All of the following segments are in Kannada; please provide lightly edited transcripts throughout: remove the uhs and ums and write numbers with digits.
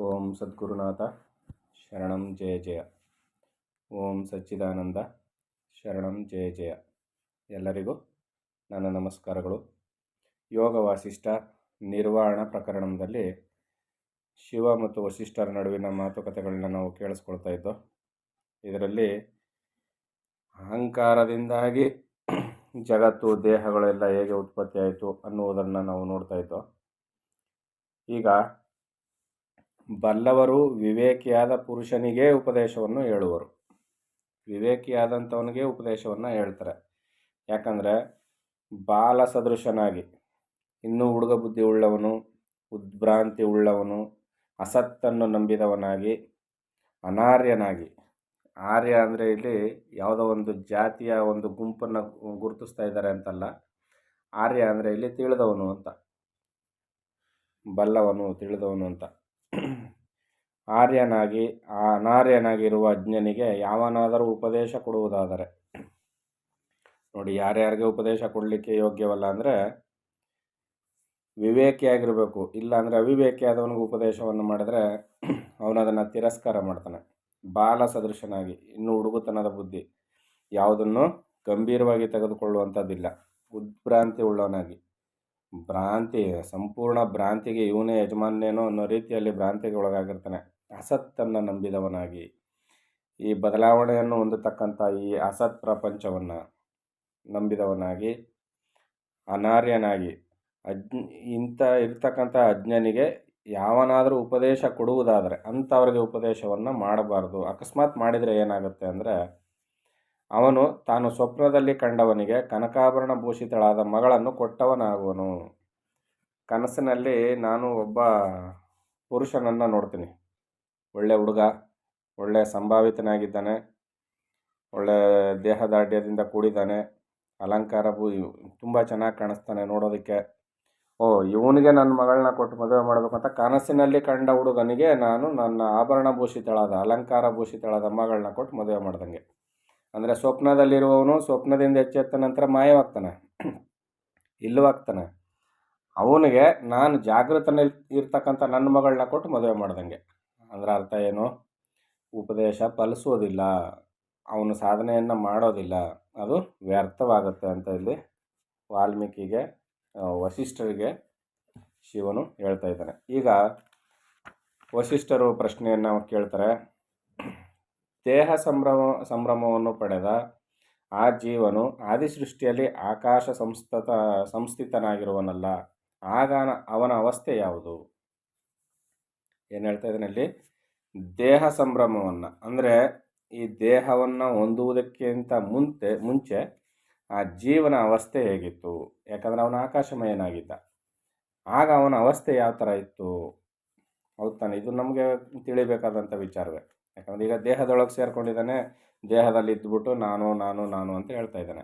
ಓಂ ಸದ್ಗುರುನಾಥ ಶರಣಂ ಜಯ ಜಯ. ಓಂ ಸಚ್ಚಿದಾನಂದ ಶರಣಂ ಜಯ ಜಯ. ಎಲ್ಲರಿಗೂ ನನ್ನ ನಮಸ್ಕಾರಗಳು. ಯೋಗ ವಾಸಿಷ್ಠ ನಿರ್ವಾಣ ಪ್ರಕರಣದಲ್ಲಿ ಶಿವ ಮತ್ತು ವಸಿಷ್ಠರ ನಡುವಿನ ಮಾತುಕತೆಗಳನ್ನ ನಾವು ಕೇಳಿಸ್ಕೊಳ್ತಾ ಇದ್ದೋ. ಇದರಲ್ಲಿ ಅಹಂಕಾರದಿಂದಾಗಿ ಜಗತ್ತು ದೇಹಗಳೆಲ್ಲ ಹೇಗೆ ಉತ್ಪತ್ತಿ ಆಯಿತು ಅನ್ನುವುದನ್ನು ನಾವು ನೋಡ್ತಾ ಇದ್ದೋ. ಈಗ ಬಲ್ಲವರು ವಿವೇಕಿಯಾದ ಪುರುಷನಿಗೇ ಉಪದೇಶವನ್ನು ಹೇಳುವರು. ವಿವೇಕಿಯಾದಂಥವನಿಗೆ ಉಪದೇಶವನ್ನು ಹೇಳ್ತಾರೆ. ಯಾಕಂದರೆ ಬಾಲ ಸದೃಶನಾಗಿ, ಇನ್ನೂ ಹುಡುಗ ಬುದ್ಧಿ ಉಳ್ಳವನು, ಉದ್ಭ್ರಾಂತಿ ಉಳ್ಳವನು, ಅಸತ್ತನ್ನು ನಂಬಿದವನಾಗಿ, ಅನಾರ್ಯನಾಗಿ, ಆರ್ಯ ಅಂದರೆ ಇಲ್ಲಿ ಯಾವುದೋ ಒಂದು ಜಾತಿಯ ಒಂದು ಗುಂಪನ್ನು ಗುರುತಿಸ್ತಾ ಇದ್ದಾರೆ ಅಂತಲ್ಲ. ಆರ್ಯ ಅಂದರೆ ಇಲ್ಲಿ ತಿಳಿದವನು ಅಂತ, ಬಲ್ಲವನು ತಿಳಿದವನು ಅಂತ. ಆರ್ಯನಾಗಿ ಅನಾರ್ಯನಾಗಿರುವ ಅಜ್ಞನಿಗೆ ಯಾವನಾದರೂ ಉಪದೇಶ ಕೊಡುವುದಾದರೆ, ನೋಡಿ, ಯಾರ್ಯಾರಿಗೆ ಉಪದೇಶ ಕೊಡಲಿಕ್ಕೆ ಯೋಗ್ಯವಲ್ಲ ಅಂದರೆ ವಿವೇಕಿಯಾಗಿರಬೇಕು. ಇಲ್ಲಾಂದರೆ ಅವಿವೇಕಿಯಾದವನಿಗೆ ಉಪದೇಶವನ್ನು ಮಾಡಿದ್ರೆ ಅವನದನ್ನು ತಿರಸ್ಕಾರ ಮಾಡ್ತಾನೆ. ಬಾಲ ಸದೃಶನಾಗಿ, ಇನ್ನೂ ಹುಡುಗುತನದ ಬುದ್ಧಿ, ಯಾವುದನ್ನು ಗಂಭೀರವಾಗಿ ತೆಗೆದುಕೊಳ್ಳುವಂಥದ್ದಿಲ್ಲ. ಉದ್ಭ್ರಾಂತಿ ಉಳ್ಳವನಾಗಿ, ಭ್ರಾಂತಿ, ಸಂಪೂರ್ಣ ಭ್ರಾಂತಿಗೆ ಇವನೇ ಯಜಮಾನೇನೋ ಅನ್ನೋ ರೀತಿಯಲ್ಲಿ ಭ್ರಾಂತಿಗೆ ಒಳಗಾಗಿರ್ತಾನೆ. ಅಸತ್ತನ್ನು ನಂಬಿದವನಾಗಿ, ಈ ಬದಲಾವಣೆಯನ್ನು ಹೊಂದತಕ್ಕಂಥ ಈ ಅಸತ್ ಪ್ರಪಂಚವನ್ನು ನಂಬಿದವನಾಗಿ, ಅನಾರ್ಯನಾಗಿ, ಇಂಥ ಇರ್ತಕ್ಕಂಥ ಅಜ್ಞನಿಗೆ ಯಾವನಾದರೂ ಉಪದೇಶ ಕೊಡುವುದಾದರೆ ಅಂಥವ್ರಿಗೆ ಉಪದೇಶವನ್ನು ಮಾಡಬಾರ್ದು. ಅಕಸ್ಮಾತ್ ಮಾಡಿದರೆ ಏನಾಗುತ್ತೆ ಅಂದರೆ, ಅವನು ತಾನು ಸ್ವಪ್ನದಲ್ಲಿ ಕಂಡವನಿಗೆ ಕನಕಾಭರಣ ಭೂಷಿತಳಾದ ಮಗಳನ್ನು ಕೊಟ್ಟವನಾಗುವನು. ಕನಸಿನಲ್ಲಿ ನಾನು ಒಬ್ಬ ಪುರುಷನನ್ನು ನೋಡ್ತೀನಿ. ಒಳ್ಳೆ ಹುಡುಗ, ಒಳ್ಳೆ ಸಂಭಾವಿತನಾಗಿದ್ದಾನೆ, ಒಳ್ಳೆ ದೇಹದಾಢ್ಯದಿಂದ ಕೂಡಿದ್ದಾನೆ, ಅಲಂಕಾರ ತುಂಬ ಚೆನ್ನಾಗಿ ಕಾಣಿಸ್ತಾನೆ ನೋಡೋದಕ್ಕೆ. ಇವನಿಗೆ ನನ್ನ ಮಗಳನ್ನ ಕೊಟ್ಟು ಮದುವೆ ಮಾಡಬೇಕಂತ ಕನಸಿನಲ್ಲಿ ಕಂಡ ಹುಡುಗನಿಗೆ ನಾನು ನನ್ನ ಆಭರಣ ಭೂಷಿತಳಾದ, ಅಲಂಕಾರ ಭೂಷಿತಳಾದ ಮಗಳನ್ನ ಕೊಟ್ಟು ಮದುವೆ ಮಾಡ್ದಂಗೆ. ಅಂದರೆ ಸ್ವಪ್ನದಲ್ಲಿರುವವನು ಸ್ವಪ್ನದಿಂದ ಎಚ್ಚೆತ್ತ ನಂತರ ಮಾಯವಾಗ್ತಾನೆ, ಇಲ್ಲವಾಗ್ತಾನೆ. ಅವನಿಗೆ ನಾನು ಜಾಗೃತನಲ್ಲಿ ಇರ್ತಕ್ಕಂಥ ನನ್ನ ಮಗಳನ್ನ ಕೊಟ್ಟು ಮದುವೆ ಮಾಡ್ದಂಗೆ. ಅಂದರೆ ಅರ್ಥ ಏನು? ಉಪದೇಶ ಫಲಿಸೋದಿಲ್ಲ, ಅವನು ಸಾಧನೆಯನ್ನು ಮಾಡೋದಿಲ್ಲ, ಅದು ವ್ಯರ್ಥವಾಗುತ್ತೆ ಅಂತ ಇಲ್ಲಿ ವಾಲ್ಮೀಕಿಗೆ, ವಸಿಷ್ಠರಿಗೆ ಶಿವನು ಹೇಳ್ತಾ ಇದ್ದಾನೆ. ಈಗ ವಸಿಷ್ಠರು ಪ್ರಶ್ನೆಯನ್ನು ಕೇಳ್ತಾರೆ. ದೇಹ ಸಂಭ್ರಮವನ್ನು ಪಡೆದ ಆ ಜೀವನು ಆದಿಸೃಷ್ಟಿಯಲ್ಲಿ ಆಕಾಶ ಸಂಸ್ಥಿತನಾಗಿರುವನಲ್ಲ, ಆಗ ಅವನ ಅವಸ್ಥೆ ಯಾವುದು? ಏನು ಹೇಳ್ತಾ ಇದ್ದಾನೆ ಇಲ್ಲಿ? ದೇಹ ಸಂಭ್ರಮವನ್ನು ಅಂದರೆ ಈ ದೇಹವನ್ನು ಹೊಂದುವುದಕ್ಕಿಂತ ಮುಂಚೆ ಆ ಜೀವನ ಅವಸ್ಥೆ ಹೇಗಿತ್ತು? ಯಾಕಂದರೆ ಅವನ ಆಕಾಶಮಯನಾಗಿದ್ದ. ಆಗ ಅವನ ಅವಸ್ಥೆ ಯಾವ ಥರ ಇತ್ತು? ಹೌದು ತಾನೆ? ಇದು ನಮಗೆ ತಿಳಿಬೇಕಾದಂಥ ವಿಚಾರವೇ. ಯಾಕಂದರೆ ಈಗ ದೇಹದೊಳಗೆ ಸೇರ್ಕೊಂಡಿದ್ದಾನೆ, ದೇಹದಲ್ಲಿ ಇದ್ದುಬಿಟ್ಟು ನಾನು ನಾನು ನಾನು ಅಂತ ಹೇಳ್ತಾ ಇದ್ದಾನೆ.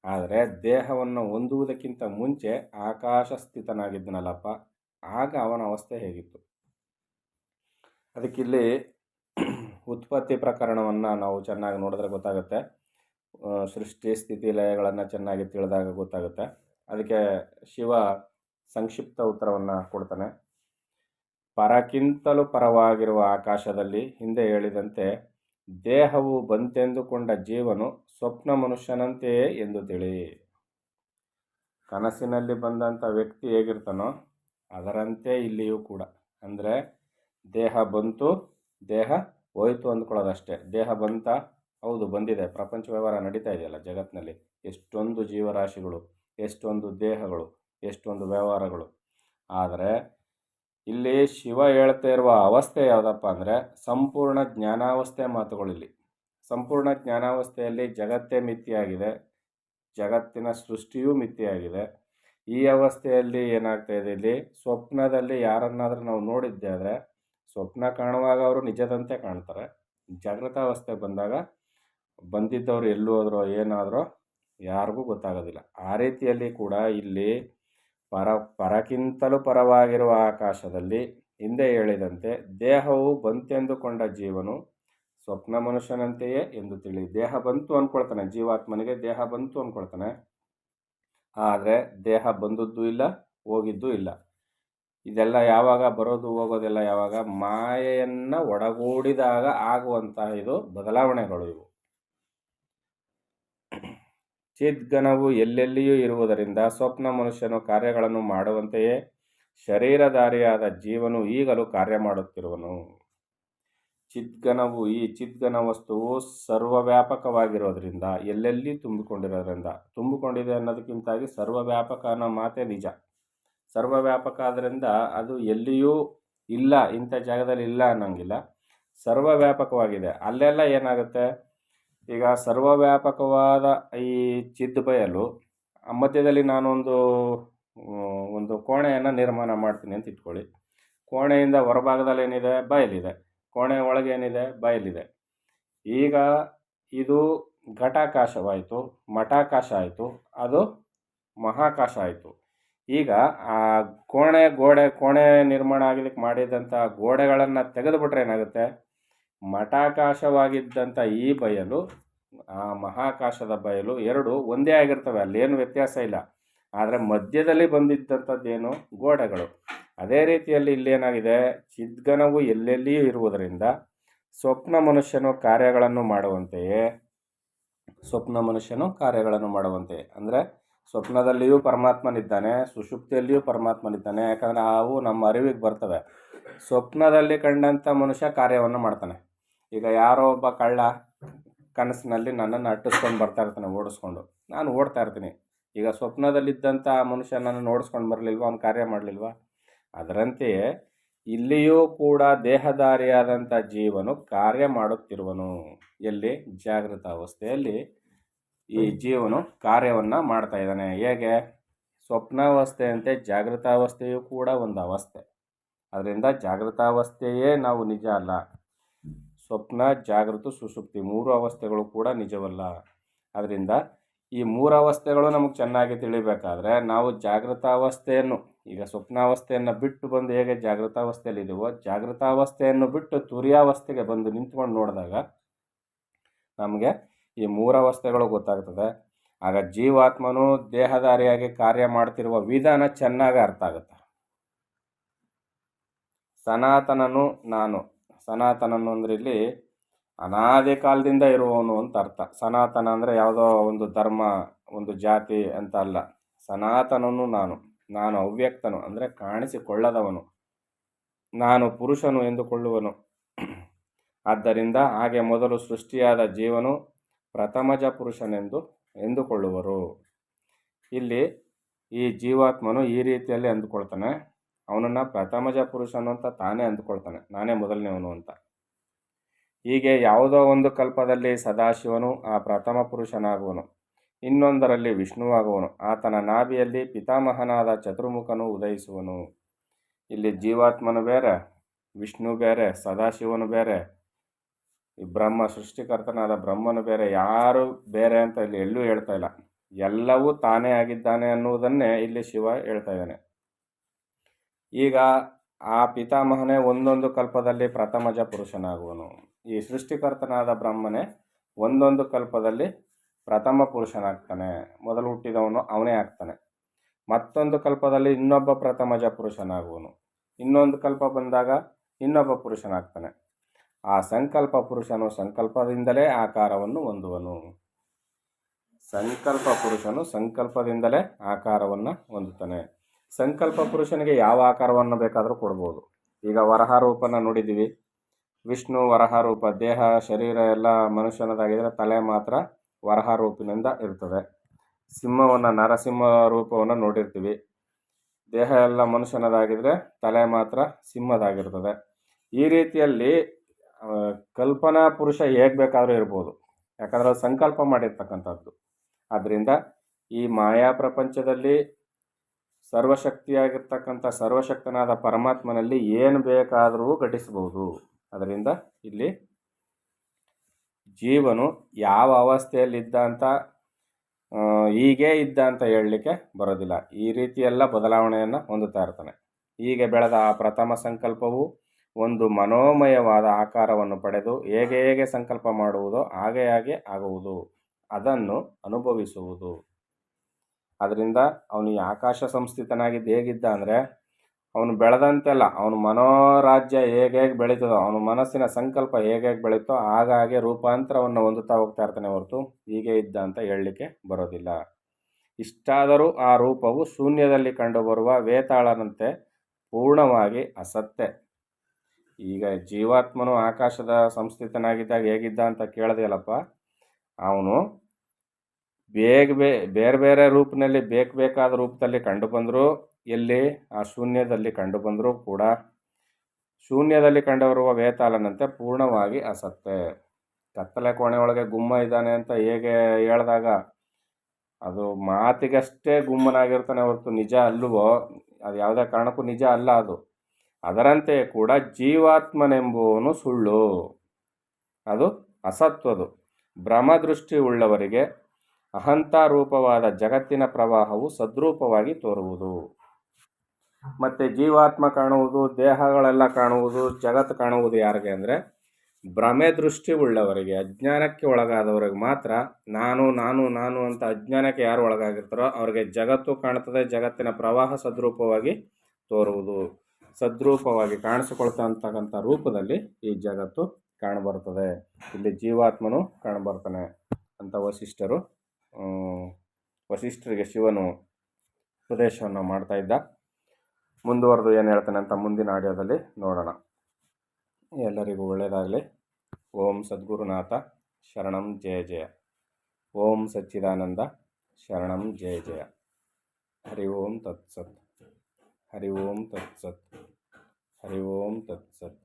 ಆದರೆ ದೇಹವನ್ನು ಹೊಂದುವುದಕ್ಕಿಂತ ಮುಂಚೆ ಆಕಾಶ ಸ್ಥಿತನಾಗಿದ್ದನಲ್ಲಪ್ಪ, ಆಗ ಅವನ ಅವಸ್ಥೆ ಹೇಗಿತ್ತು? ಅದಕ್ಕಿಲ್ಲಿ ಉತ್ಪತ್ತಿ ಪ್ರಕರಣವನ್ನು ನಾವು ಚೆನ್ನಾಗಿ ನೋಡಿದ್ರೆ ಗೊತ್ತಾಗುತ್ತೆ. ಸೃಷ್ಟಿ ಸ್ಥಿತಿ ಲಯಗಳನ್ನು ಚೆನ್ನಾಗಿ ತಿಳಿದಾಗ ಗೊತ್ತಾಗುತ್ತೆ. ಅದಕ್ಕೆ ಶಿವ ಸಂಕ್ಷಿಪ್ತ ಉತ್ತರವನ್ನು ಕೊಡ್ತಾನೆ. ಪರಕ್ಕಿಂತಲೂ ಪರವಾಗಿರುವ ಆಕಾಶದಲ್ಲಿ ಹಿಂದೆ ಹೇಳಿದಂತೆ ದೇಹವು ಬಂತೆಂದುಕೊಂಡ ಜೀವನು ಸ್ವಪ್ನ ಮನುಷ್ಯನಂತೆಯೇ ಎಂದು ತಿಳಿ. ಕನಸಿನಲ್ಲಿ ಬಂದಂಥ ವ್ಯಕ್ತಿ ಹೇಗಿರ್ತಾನೋ ಅದರಂತೆ ಇಲ್ಲಿಯೂ ಕೂಡ. ಅಂದರೆ ದೇಹ ಬಂತು, ದೇಹ ಹೋಯ್ತು ಅಂದ್ಕೊಳ್ಳೋದಷ್ಟೇ. ದೇಹ ಬಂತ, ಹೌದು ಬಂದಿದೆ, ಪ್ರಪಂಚ ವ್ಯವಹಾರ ನಡೀತಾ ಇದೆಯಲ್ಲ ಜಗತ್ತಿನಲ್ಲಿ. ಎಷ್ಟೊಂದು ಜೀವರಾಶಿಗಳು, ಎಷ್ಟೊಂದು ದೇಹಗಳು, ಎಷ್ಟೊಂದು ವ್ಯವಹಾರಗಳು. ಆದರೆ ಇಲ್ಲಿ ಶಿವ ಹೇಳ್ತಾ ಇರುವ ಅವಸ್ಥೆ ಯಾವುದಪ್ಪ ಅಂದರೆ ಸಂಪೂರ್ಣ ಜ್ಞಾನಾವಸ್ಥೆ ಮಾತುಗಳಿಲ್ಲಿ. ಸಂಪೂರ್ಣ ಜ್ಞಾನಾವಸ್ಥೆಯಲ್ಲಿ ಜಗತ್ತೇ ಮಿಥ್ಯೆಯಾಗಿದೆ, ಜಗತ್ತಿನ ಸೃಷ್ಟಿಯೂ ಮಿಥ್ಯೆಯಾಗಿದೆ. ಈ ಅವಸ್ಥೆಯಲ್ಲಿ ಏನಾಗ್ತಾ ಇದೆ, ಇಲ್ಲಿ ಸ್ವಪ್ನದಲ್ಲಿ ಯಾರನ್ನಾದರೂ ನಾವು ನೋಡಿದ್ದೆ ಆದರೆ ಸ್ವಪ್ನ ಕಾಣುವಾಗ ಅವರು ನಿಜದಂತೆ ಕಾಣ್ತಾರೆ. ಜಾಗೃತ ಅವಸ್ಥೆ ಬಂದಾಗ ಬಂದಿದ್ದವರು ಎಲ್ಲೂ ಹೋದ್ರೋ ಏನಾದರೂ ಯಾರಿಗೂ ಗೊತ್ತಾಗೋದಿಲ್ಲ. ಆ ರೀತಿಯಲ್ಲಿ ಕೂಡ ಇಲ್ಲಿ ಪರಕ್ಕಿಂತಲೂ ಪರವಾಗಿರುವ ಆಕಾಶದಲ್ಲಿ ಹಿಂದೆ ಹೇಳಿದಂತೆ ದೇಹವು ಬಂತೆಂದುಕೊಂಡ ಜೀವನು ಸ್ವಪ್ನ ಮನುಷ್ಯನಂತೆಯೇ ಎಂದು ತಿಳಿ. ದೇಹ ಬಂತು ಅಂದ್ಕೊಳ್ತಾನೆ, ಜೀವಾತ್ಮನಿಗೆ ದೇಹ ಬಂತು ಅಂದ್ಕೊಳ್ತಾನೆ. ಆದರೆ ದೇಹ ಬಂದದ್ದು ಇಲ್ಲ, ಹೋಗಿದ್ದೂ ಇಲ್ಲ. ಇದೆಲ್ಲ ಯಾವಾಗ ಬರೋದು ಹೋಗೋದೆಲ್ಲ ಯಾವಾಗ ಮಾಯೆಯನ್ನು ಒಡಗೂಡಿದಾಗ ಆಗುವಂತಹ ಇದು ಬದಲಾವಣೆಗಳು ಇವು. ಚಿದ್ಘನವು ಎಲ್ಲೆಲ್ಲಿಯೂ ಇರುವುದರಿಂದ ಸ್ವಪ್ನ ಮನುಷ್ಯನು ಕಾರ್ಯಗಳನ್ನು ಮಾಡುವಂತೆಯೇ ಶರೀರಧಾರಿಯಾದ ಜೀವನು ಈಗಲೂ ಕಾರ್ಯ ಮಾಡುತ್ತಿರುವನು. ಚಿದ್ಘನವು ಈ ಚಿದ್ಘನ ವಸ್ತುವು ಸರ್ವವ್ಯಾಪಕವಾಗಿರೋದ್ರಿಂದ ಎಲ್ಲೆಲ್ಲಿ ತುಂಬಿಕೊಂಡಿದೆ ಅನ್ನೋದಕ್ಕಿಂತಾಗಿ ಸರ್ವವ್ಯಾಪಕ ಅನ್ನೋ ಮಾತೇ ನಿಜ. ಸರ್ವವ್ಯಾಪಕ ಆದ್ದರಿಂದ ಅದು ಎಲ್ಲಿಯೂ ಇಲ್ಲ, ಇಂಥ ಜಾಗದಲ್ಲಿ ಇಲ್ಲ ಅನ್ನೋಂಗಿಲ್ಲ, ಸರ್ವವ್ಯಾಪಕವಾಗಿದೆ. ಅಲ್ಲೆಲ್ಲ ಏನಾಗುತ್ತೆ, ಈಗ ಸರ್ವವ್ಯಾಪಕವಾದ ಈ ಚಿದ್ ಬಯಲು ಮಧ್ಯದಲ್ಲಿ ನಾನೊಂದು ಒಂದು ಕೋಣೆಯನ್ನು ನಿರ್ಮಾಣ ಮಾಡ್ತೀನಿ ಅಂತ ಇಟ್ಕೊಳ್ಳಿ. ಕೋಣೆಯಿಂದ ಹೊರಭಾಗದಲ್ಲಿ ಏನಿದೆ, ಬಯಲಿದೆ. ಕೋಣೆ ಒಳಗೆ ಏನಿದೆ, ಬಯಲಿದೆ. ಈಗ ಇದು ಘಟಾಕಾಶವಾಯಿತು, ಮಠಾಕಾಶ ಆಯಿತು, ಅದು ಮಹಾಕಾಶ ಆಯಿತು. ಈಗ ಆ ಕೋಣೆ ನಿರ್ಮಾಣ ಆಗಲಿಕ್ಕೆ ಮಾಡಿದಂಥ ಗೋಡೆಗಳನ್ನು ತೆಗೆದುಬಿಟ್ರೆ ಏನಾಗುತ್ತೆ, ಮಠಾಕಾಶವಾಗಿದ್ದಂಥ ಈ ಬಯಲು ಆ ಮಹಾಕಾಶದ ಬಯಲು ಎರಡು ಒಂದೇ ಆಗಿರ್ತವೆ, ಅಲ್ಲೇನು ವ್ಯತ್ಯಾಸ ಇಲ್ಲ. ಆದರೆ ಮಧ್ಯದಲ್ಲಿ ಬಂದಿದ್ದಂಥದ್ದೇನು, ಗೋಡೆಗಳು. ಅದೇ ರೀತಿಯಲ್ಲಿ ಇಲ್ಲೇನಾಗಿದೆ, ಚಿದ್ಘನವು ಎಲ್ಲೆಲ್ಲಿಯೂ ಇರುವುದರಿಂದ ಸ್ವಪ್ನ ಮನುಷ್ಯನು ಕಾರ್ಯಗಳನ್ನು ಮಾಡುವಂತೆಯೇ ಅಂದರೆ ಸ್ವಪ್ನದಲ್ಲಿಯೂ ಪರಮಾತ್ಮನಿದ್ದಾನೆ, ಸುಷುಪ್ತಿಯಲ್ಲಿಯೂ ಪರಮಾತ್ಮನಿದ್ದಾನೆ. ಯಾಕಂದರೆ ಅವು ನಮ್ಮ ಅರಿವಿಗೆ ಬರ್ತವೆ. ಸ್ವಪ್ನದಲ್ಲಿ ಕಂಡಂಥ ಮನುಷ್ಯ ಕಾರ್ಯವನ್ನು ಮಾಡ್ತಾನೆ. ಈಗ ಯಾರೋ ಒಬ್ಬ ಕಳ್ಳ ಕನಸಿನಲ್ಲಿ ನನ್ನನ್ನು ಅಟ್ಟಿಸ್ಕೊಂಡು ಬರ್ತಾ ಇರ್ತಾನೆ ಓಡಿಸ್ಕೊಂಡು, ನಾನು ಓಡ್ತಾ ಇರ್ತೀನಿ. ಈಗ ಸ್ವಪ್ನದಲ್ಲಿದ್ದಂಥ ಮನುಷ್ಯ ನನ್ನನ್ನು ಓಡಿಸ್ಕೊಂಡು ಬರಲಿಲ್ವ, ಅವನು ಕಾರ್ಯ ಮಾಡಲಿಲ್ವ? ಅದರಂತೆಯೇ ಇಲ್ಲಿಯೂ ಕೂಡ ದೇಹಧಾರಿಯಾದಂಥ ಜೀವನು ಕಾರ್ಯ ಮಾಡುತ್ತಿರುವನು. ಎಲ್ಲಿ? ಜಾಗೃತ ಅವಸ್ಥೆಯಲ್ಲಿ ಈ ಜೀವನು ಕಾರ್ಯವನ್ನು ಮಾಡ್ತಾ ಇದ್ದಾನೆ. ಹೇಗೆ? ಸ್ವಪ್ನಾವಸ್ಥೆಯಂತೆ ಜಾಗೃತಾವಸ್ಥೆಯೂ ಕೂಡ ಒಂದು ಅವಸ್ಥೆ. ಅದರಿಂದ ಜಾಗೃತಾವಸ್ಥೆಯೇ ನಾವು ನಿಜ ಅಲ್ಲ. ಸ್ವಪ್ನ, ಜಾಗೃತ, ಸುಷುಪ್ತಿ ಮೂರು ಅವಸ್ಥೆಗಳು ಕೂಡ ನಿಜವಲ್ಲ. ಅದರಿಂದ ಈ ಮೂರು ಅವಸ್ಥೆಗಳು ನಮಗೆ ಚೆನ್ನಾಗಿ ತಿಳಿಬೇಕಾದ್ರೆ ನಾವು ಜಾಗೃತಾವಸ್ಥೆಯನ್ನು, ಈಗ ಸ್ವಪ್ನಾವಸ್ಥೆಯನ್ನು ಬಿಟ್ಟು ಬಂದು ಹೇಗೆ ಜಾಗೃತಾವಸ್ಥೆಯಲ್ಲಿದ್ದೀವೋ, ಜಾಗೃತಾವಸ್ಥೆಯನ್ನು ಬಿಟ್ಟು ತುರ್ಯಾವಸ್ಥೆಗೆ ಬಂದು ನಿಂತ್ಕೊಂಡು ನೋಡಿದಾಗ ನಮಗೆ ಈ ಮೂರವಸ್ಥೆಗಳು ಗೊತ್ತಾಗ್ತದೆ. ಆಗ ಜೀವಾತ್ಮನು ದೇಹಧಾರಿಯಾಗಿ ಕಾರ್ಯ ಮಾಡ್ತಿರುವ ವಿಧಾನ ಚೆನ್ನಾಗಿ ಅರ್ಥ ಆಗುತ್ತೆ. ಸನಾತನನು ನಾನು. ಸನಾತನನು ಅಂದರೆ ಇಲ್ಲಿ ಅನಾದಿ ಕಾಲದಿಂದ ಇರುವವನು ಅಂತ ಅರ್ಥ. ಸನಾತನ ಅಂದರೆ ಯಾವುದೋ ಒಂದು ಧರ್ಮ, ಒಂದು ಜಾತಿ ಅಂತ ಅಲ್ಲ. ಸನಾತನನು ನಾನು ಅವ್ಯಕ್ತನು ಅಂದರೆ ಕಾಣಿಸಿಕೊಳ್ಳದವನು, ನಾನು ಪುರುಷನು ಎಂದುಕೊಳ್ಳುವನು. ಆದ್ದರಿಂದ ಹಾಗೆ ಮೊದಲು ಸೃಷ್ಟಿಯಾದ ಜೀವನು ಪ್ರಥಮಜ ಪುರುಷನೆಂದು ಎಂದುಕೊಳ್ಳುವರು. ಇಲ್ಲಿ ಈ ಜೀವಾತ್ಮನು ಈ ರೀತಿಯಲ್ಲಿ ಅಂದುಕೊಳ್ತಾನೆ, ಅವನನ್ನು ಪ್ರಥಮಜ ಪುರುಷನು ಅಂತ ತಾನೇ ಅಂದುಕೊಳ್ತಾನೆ, ನಾನೇ ಮೊದಲನೇವನು ಅಂತ. ಹೀಗೆ ಯಾವುದೋ ಒಂದು ಕಲ್ಪದಲ್ಲಿ ಸದಾಶಿವನು ಆ ಪ್ರಥಮ ಪುರುಷನಾಗುವನು, ಇನ್ನೊಂದರಲ್ಲಿ ವಿಷ್ಣುವಾಗುವನು. ಆತನ ನಾಭಿಯಲ್ಲಿ ಪಿತಾಮಹನಾದ ಚತುರ್ಮುಖನು ಉದಯಿಸುವನು. ಇಲ್ಲಿ ಜೀವಾತ್ಮನು ಬೇರೆ, ವಿಷ್ಣು ಬೇರೆ, ಸದಾಶಿವನು ಬೇರೆ, ಈ ಬ್ರಹ್ಮ ಸೃಷ್ಟಿಕರ್ತನಾದ ಬ್ರಹ್ಮನು ಬೇರೆ, ಯಾರು ಬೇರೆ ಅಂತ ಇಲ್ಲಿ ಎಲ್ಲೂ ಹೇಳ್ತಾ ಇಲ್ಲ. ಎಲ್ಲವೂ ತಾನೇ ಆಗಿದ್ದಾನೆ ಅನ್ನುವುದನ್ನೇ ಇಲ್ಲಿ ಶಿವ ಹೇಳ್ತಾ ಇದ್ದಾನೆ. ಈಗ ಆ ಪಿತಾಮಹನೇ ಒಂದೊಂದು ಕಲ್ಪದಲ್ಲಿ ಪ್ರಥಮಜ ಪುರುಷನಾಗುವನು. ಈ ಸೃಷ್ಟಿಕರ್ತನಾದ ಬ್ರಹ್ಮನೇ ಒಂದೊಂದು ಕಲ್ಪದಲ್ಲಿ ಪ್ರಥಮ ಪುರುಷನಾಗ್ತಾನೆ, ಮೊದಲು ಹುಟ್ಟಿದವನು ಅವನೇ ಆಗ್ತಾನೆ. ಮತ್ತೊಂದು ಕಲ್ಪದಲ್ಲಿ ಇನ್ನೊಬ್ಬ ಪ್ರಥಮಜ ಪುರುಷನಾಗುವನು, ಇನ್ನೊಂದು ಕಲ್ಪ ಬಂದಾಗ ಇನ್ನೊಬ್ಬ ಪುರುಷನಾಗ್ತಾನೆ. ಆ ಸಂಕಲ್ಪ ಪುರುಷನು ಸಂಕಲ್ಪದಿಂದಲೇ ಆಕಾರವನ್ನು ಹೊಂದುವನು. ಸಂಕಲ್ಪ ಪುರುಷನು ಸಂಕಲ್ಪದಿಂದಲೇ ಆಕಾರವನ್ನು ಹೊಂದುತ್ತಾನೆ. ಸಂಕಲ್ಪ ಪುರುಷನಿಗೆ ಯಾವ ಆಕಾರವನ್ನು ಬೇಕಾದರೂ ಕೊಡ್ಬೋದು. ಈಗ ವರಹ ರೂಪನ ನೋಡಿದ್ದೀವಿ. ವಿಷ್ಣು ವರಹ ರೂಪ, ದೇಹ ಶರೀರ ಎಲ್ಲ ಮನುಷ್ಯನದಾಗಿದ್ದರೆ ತಲೆ ಮಾತ್ರ ವರಹ ರೂಪಿನಿಂದ ಇರ್ತದೆ. ಸಿಂಹವನ್ನು, ನರಸಿಂಹ ರೂಪವನ್ನು ನೋಡಿರ್ತೀವಿ. ದೇಹ ಎಲ್ಲ ಮನುಷ್ಯನದಾಗಿದ್ದರೆ ತಲೆ ಮಾತ್ರ ಸಿಂಹದಾಗಿರ್ತದೆ. ಈ ರೀತಿಯಲ್ಲಿ ಕಲ್ಪನಾ ಪುರುಷ ಹೇಗೆ ಬೇಕಾದರೂ ಇರ್ಬೋದು, ಯಾಕಂದರೆ ಅದು ಸಂಕಲ್ಪ ಮಾಡಿರ್ತಕ್ಕಂಥದ್ದು. ಆದ್ದರಿಂದ ಈ ಮಾಯಾ ಪ್ರಪಂಚದಲ್ಲಿ ಸರ್ವಶಕ್ತಿಯಾಗಿರ್ತಕ್ಕಂಥ ಸರ್ವಶಕ್ತನಾದ ಪರಮಾತ್ಮನಲ್ಲಿ ಏನು ಬೇಕಾದರೂ ಘಟಿಸಬಹುದು. ಅದರಿಂದ ಇಲ್ಲಿ ಜೀವನು ಯಾವ ಅವಸ್ಥೆಯಲ್ಲಿದ್ದ ಅಂತ ಹೀಗೇ ಇದ್ದ ಅಂತ ಹೇಳಲಿಕ್ಕೆ ಬರೋದಿಲ್ಲ. ಈ ರೀತಿಯೆಲ್ಲ ಬದಲಾವಣೆಯನ್ನು ಹೊಂದುತ್ತಾ ಇರ್ತಾನೆ. ಹೀಗೆ ಬೆಳೆದ ಆ ಪ್ರಥಮ ಸಂಕಲ್ಪವು ಒಂದು ಮನೋಮಯವಾದ ಆಕಾರವನ್ನು ಪಡೆದು ಹೇಗೆ ಸಂಕಲ್ಪ ಮಾಡುವುದೋ ಹಾಗೆ ಆಗುವುದು, ಅದನ್ನು ಅನುಭವಿಸುವುದು. ಅದರಿಂದ ಅವನು ಈ ಆಕಾಶ ಸಂಸ್ಥಿತನಾಗಿದ್ದು ಹೇಗಿದ್ದ ಅಂದರೆ, ಅವನು ಬೆಳೆದಂತೆಲ್ಲ ಅವನ ಮನೋರಾಜ್ಯ ಹೇಗೆ ಬೆಳೀತದೋ ಅವನ ಮನಸ್ಸಿನ ಸಂಕಲ್ಪ ಹೇಗೆ ಬೆಳೀತೋ ಹಾಗಾಗಿ ರೂಪಾಂತರವನ್ನು ಹೊಂದುತ್ತಾ ಹೋಗ್ತಾ ಇರ್ತಾನೆ ಹೊರತು ಹೀಗೆ ಇದ್ದ ಅಂತ ಹೇಳಲಿಕ್ಕೆ ಬರೋದಿಲ್ಲ. ಇಷ್ಟಾದರೂ ಆ ರೂಪವು ಶೂನ್ಯದಲ್ಲಿ ಕಂಡುಬರುವ ವೇತಾಳನಂತೆ ಪೂರ್ಣವಾಗಿ ಅಸತ್ತೆ. ಈಗ ಜೀವಾತ್ಮನು ಆಕಾಶದ ಸಂಸ್ಥಿತನಾಗಿದ್ದಾಗ ಹೇಗಿದ್ದ ಅಂತ ಕೇಳದೆಯಲ್ಲಪ್ಪ, ಅವನು ಬೇರೆ ಬೇರೆ ರೂಪದಲ್ಲಿ ಬೇಕಾದ ರೂಪದಲ್ಲಿ ಕಂಡುಬಂದರೂ ಎಲ್ಲಿ ಆ ಶೂನ್ಯದಲ್ಲಿ ಕಂಡುಬಂದರೂ ಕೂಡ ಶೂನ್ಯದಲ್ಲಿ ಕಂಡುಬರುವ ವೇತಾಳನಂತೆ ಪೂರ್ಣವಾಗಿ ಅಸತ್ತೆ. ಕತ್ತಲೆ ಕೋಣೆ ಒಳಗೆ ಗುಮ್ಮ ಇದ್ದಾನೆ ಅಂತ ಹೇಗೆ ಹೇಳಿದಾಗ ಅದು ಮಾತಿಗಷ್ಟೇ ಗುಮ್ಮನಾಗಿರ್ತಾನೆ ಹೊರತು ನಿಜ ಅಲ್ಲವೋ, ಅದು ಯಾವುದೇ ಕಾರಣಕ್ಕೂ ನಿಜ ಅಲ್ಲ ಅದು. ಅದರಂತೆ ಕೂಡ ಜೀವಾತ್ಮನೆಂಬುವನು ಸುಳ್ಳು, ಅದು ಅಸತ್ವದು. ಭ್ರಮದೃಷ್ಟಿ ಉಳ್ಳವರಿಗೆ ಅಹಂತಾರೂಪವಾದ ಜಗತ್ತಿನ ಪ್ರವಾಹವು ಸದ್ರೂಪವಾಗಿ ತೋರುವುದು. ಮತ್ತು ಜೀವಾತ್ಮ ಕಾಣುವುದು, ದೇಹಗಳೆಲ್ಲ ಕಾಣುವುದು, ಜಗತ್ತು ಕಾಣುವುದು ಯಾರಿಗೆ ಅಂದರೆ ಭ್ರಮೆ ದೃಷ್ಟಿ ಉಳ್ಳವರಿಗೆ, ಅಜ್ಞಾನಕ್ಕೆ ಒಳಗಾದವರಿಗೆ ಮಾತ್ರ. ನಾನು ನಾನು ನಾನು ಅಂತ ಅಜ್ಞಾನಕ್ಕೆ ಯಾರು ಒಳಗಾಗಿರ್ತಾರೋ ಅವ್ರಿಗೆ ಜಗತ್ತು ಕಾಣ್ತದೆ, ಜಗತ್ತಿನ ಪ್ರವಾಹ ಸದ್ರೂಪವಾಗಿ ತೋರುವುದು. ಸದ್ರೂಪವಾಗಿ ಕಾಣಿಸಿಕೊಳ್ತಕ್ಕಂಥ ರೂಪದಲ್ಲಿ ಈ ಜಗತ್ತು ಕಾಣಬರ್ತದೆ. ಇಲ್ಲಿ ಜೀವಾತ್ಮನು ಕಾಣಬರ್ತಾನೆ ಅಂತ ವಸಿಷ್ಠರಿಗೆ ಶಿವನು ಉಪದೇಶವನ್ನು ಮಾಡ್ತಾ ಇದ್ದ. ಮುಂದುವರೆದು ಏನು ಹೇಳ್ತಾನೆ ಅಂತ ಮುಂದಿನ ಆಡಿಯೋದಲ್ಲಿ ನೋಡೋಣ. ಎಲ್ಲರಿಗೂ ಒಳ್ಳೆಯದಾಗಲಿ. ಓಂ ಸದ್ಗುರುನಾಥ ಶರಣಂ ಜಯ ಜಯ. ಓಂ ಸಚ್ಚಿದಾನಂದ ಶರಣಂ ಜಯ ಜಯ. ಹರಿ ಓಂ ತತ್ಸತ್. ಹರಿ ಓಂ ತತ್ಸತ್. ಹರಿ ಓಂ ತತ್ಸತ್.